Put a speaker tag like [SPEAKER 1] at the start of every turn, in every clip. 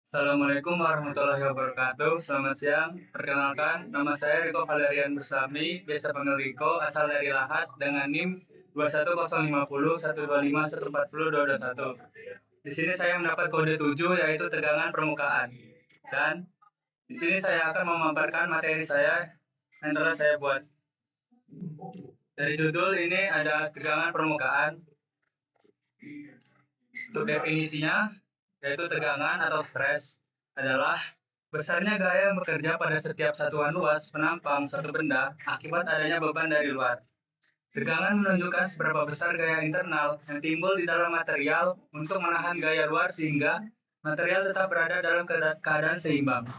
[SPEAKER 1] Assalamualaikum warahmatullahi wabarakatuh. Selamat siang. Perkenalkan, nama saya Riko Valerian Beslami, biasa panggil Riko, asal dari Lahat dengan NIM 21050 125 140 221. Di sini saya mendapat kode 7 yaitu tegangan permukaan. Dan di sini saya akan memaparkan materi saya yang telah saya buat. Dari judul ini ada tegangan permukaan. Untuk definisinya, yaitu tegangan atau stres adalah besarnya gaya yang bekerja pada setiap satuan luas penampang suatu benda akibat adanya beban dari luar. Tegangan menunjukkan seberapa besar gaya internal yang timbul di dalam material untuk menahan gaya luar sehingga material tetap berada dalam keadaan seimbang.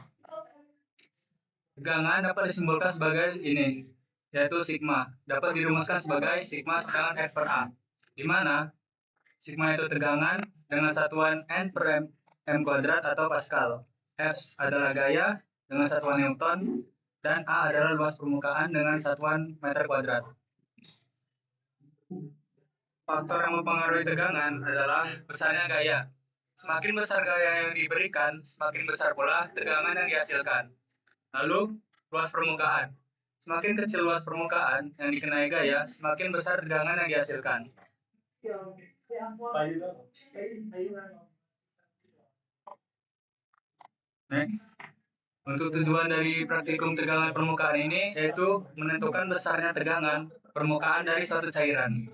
[SPEAKER 1] Tegangan dapat disimbolkan sebagai ini, yaitu sigma. Dapat dirumuskan sebagai sigma sekarang F per A, di mana sigma itu tegangan dengan satuan N per M kuadrat atau Pascal. F adalah gaya dengan satuan Newton, dan A adalah luas permukaan dengan satuan meter kuadrat. Faktor yang mempengaruhi tegangan adalah besarnya gaya. Semakin besar gaya yang diberikan, semakin besar pula tegangan yang dihasilkan. Lalu, luas permukaan. Semakin kecil luas permukaan yang dikenai gaya, semakin besar tegangan yang dihasilkan. Next. Untuk tujuan dari praktikum tegangan permukaan ini yaitu menentukan besarnya tegangan permukaan dari suatu cairan.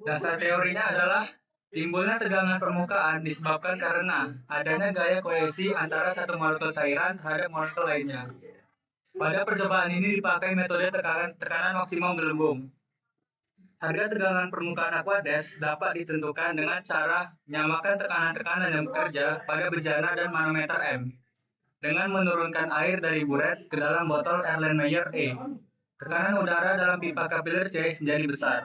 [SPEAKER 1] Dasar teorinya adalah timbulnya tegangan permukaan disebabkan karena adanya gaya koalisi antara satu molekul cairan terhadap molekul lainnya. Pada percobaan ini dipakai metode tekanan maksimum gelembung. Harga tegangan permukaan Aquades dapat ditentukan dengan cara menyamakan tekanan-tekanan yang bekerja pada bejana dan manometer M dengan menurunkan air dari buret ke dalam botol Erlenmeyer E. Tekanan udara dalam pipa kapiler C menjadi besar.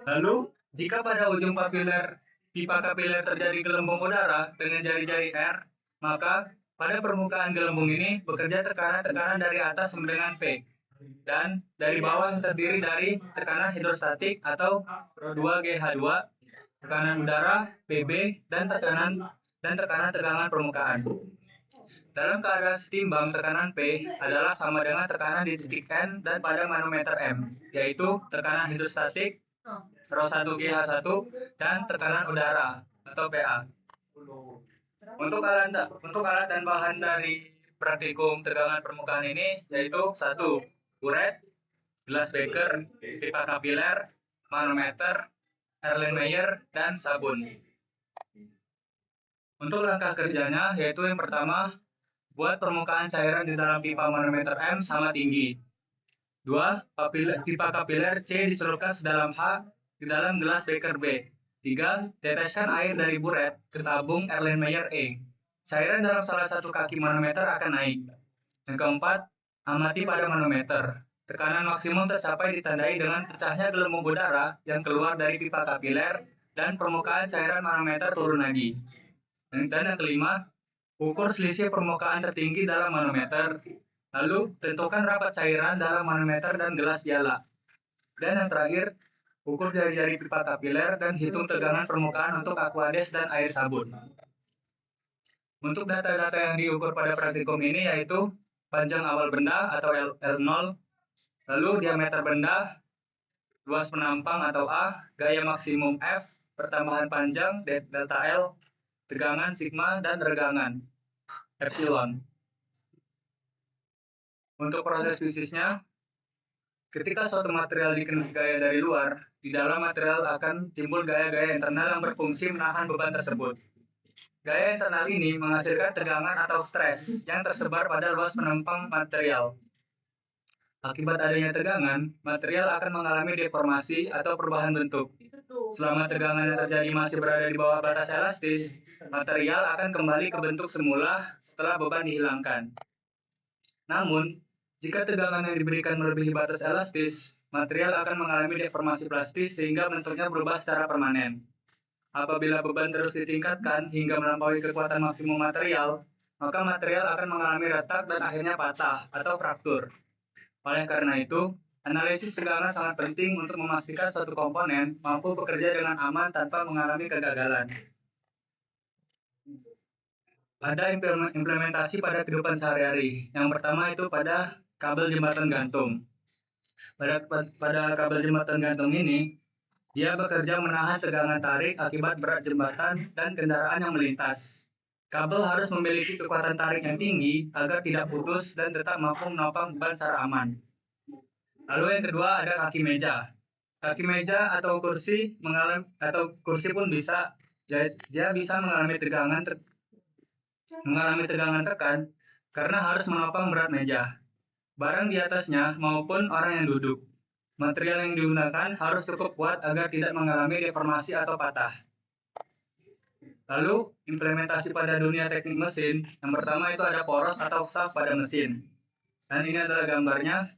[SPEAKER 1] Lalu, jika pada ujung pipa kapiler terjadi gelembung udara dengan jari-jari R, maka pada permukaan gelembung ini bekerja tekanan-tekanan dari atas sama dengan V, dan dari bawah yang terdiri dari tekanan hidrostatik atau Rho2GH2, tekanan udara PB, dan tekanan permukaan. Dalam keadaan setimbang, tekanan P adalah sama dengan tekanan di titik N dan pada manometer M, yaitu tekanan hidrostatik Rho1GH1 dan tekanan udara atau PA. Untuk alat dan bahan dari praktikum tegangan permukaan ini yaitu 1. Buret, gelas beker, pipa kapiler, manometer, Erlenmeyer, dan sabun. Untuk langkah kerjanya yaitu yang pertama, buat permukaan cairan di dalam pipa manometer M sama tinggi. 2. Pipa kapiler C dicelupkan sedalam H di dalam gelas beker B. 3. Teteskan air dari buret ke tabung Erlenmeyer E. Cairan dalam salah satu kaki manometer akan naik. Yang keempat, amati pada manometer. Tekanan maksimum tercapai ditandai dengan pecahnya gelembung udara yang keluar dari pipa kapiler dan permukaan cairan manometer turun lagi. Dan yang kelima, ukur selisih permukaan tertinggi dalam manometer. Lalu, tentukan rapat cairan dalam manometer dan gelas piala. Dan yang terakhir, ukur jari-jari pipa kapiler dan hitung tegangan permukaan untuk Aquades dan air sabun. Untuk data-data yang diukur pada praktikum ini yaitu panjang awal benda atau L0, lalu diameter benda, luas penampang atau A, gaya maksimum F, pertambahan panjang delta L, tegangan sigma, dan regangan epsilon. Untuk proses fisiknya, ketika suatu material dikenai gaya dari luar, di dalam material akan timbul gaya-gaya internal yang berfungsi menahan beban tersebut. Gaya internal ini menghasilkan tegangan atau stres yang tersebar pada luas penampang material. Akibat adanya tegangan, material akan mengalami deformasi atau perubahan bentuk. Selama tegangan yang terjadi masih berada di bawah batas elastis, material akan kembali ke bentuk semula setelah beban dihilangkan. Namun, jika tegangan yang diberikan melebihi batas elastis, material akan mengalami deformasi plastis sehingga bentuknya berubah secara permanen. Apabila beban terus ditingkatkan hingga melampaui kekuatan maksimum material, maka material akan mengalami retak dan akhirnya patah atau fraktur. Oleh karena itu, analisis tegangan sangat penting untuk memastikan suatu komponen mampu bekerja dengan aman tanpa mengalami kegagalan. Ada implementasi pada kehidupan sehari-hari. Yang pertama itu pada kabel jembatan gantung. Pada kabel jembatan gantung ini, dia bekerja menahan tegangan tarik akibat berat jembatan dan kendaraan yang melintas. Kabel harus memiliki kekuatan tarik yang tinggi agar tidak putus dan tetap mampu menopang beban secara aman. Lalu yang kedua ada kaki meja. Kaki meja atau kursi pun bisa, dia bisa mengalami tegangan tekan karena harus menopang berat meja, barang di atasnya maupun orang yang duduk. Material yang digunakan harus cukup kuat agar tidak mengalami deformasi atau patah. Lalu, implementasi pada dunia teknik mesin, yang pertama itu ada poros atau shaft pada mesin. Dan ini adalah gambarnya.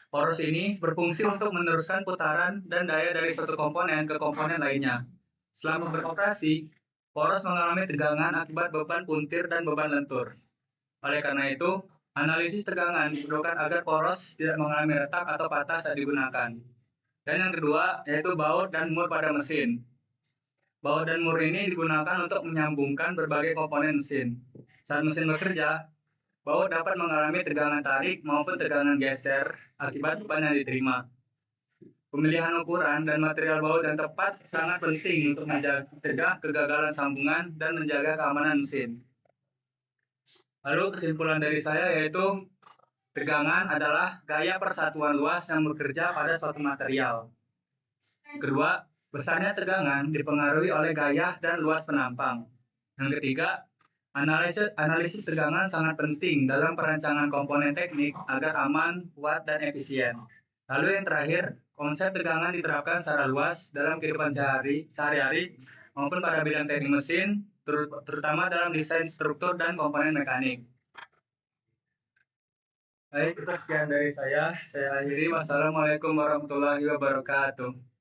[SPEAKER 1] Poros ini berfungsi untuk meneruskan putaran dan daya dari suatu komponen ke komponen lainnya. Selama beroperasi, poros mengalami tegangan akibat beban puntir dan beban lentur. Oleh karena itu, analisis tegangan diperlukan agar poros tidak mengalami retak atau patah saat digunakan. Dan yang kedua, yaitu baut dan mur pada mesin. Baut dan mur ini digunakan untuk menyambungkan berbagai komponen mesin. Saat mesin bekerja, baut dapat mengalami tegangan tarik maupun tegangan geser akibat beban yang diterima. Pemilihan ukuran dan material baut yang tepat sangat penting untuk mencegah kegagalan sambungan dan menjaga keamanan mesin. Lalu kesimpulan dari saya yaitu tegangan adalah gaya persatuan luas yang bekerja pada suatu material. Kedua, besarnya tegangan dipengaruhi oleh gaya dan luas penampang. Yang ketiga, analisis tegangan sangat penting dalam perancangan komponen teknik agar aman, kuat, dan efisien. Lalu yang terakhir, konsep tegangan diterapkan secara luas dalam kehidupan sehari-hari maupun pada bidang teknik mesin, terutama dalam desain struktur dan komponen mekanik. Baik, itu sekian dari saya. Saya akhiri. Wassalamualaikum warahmatullahi wabarakatuh.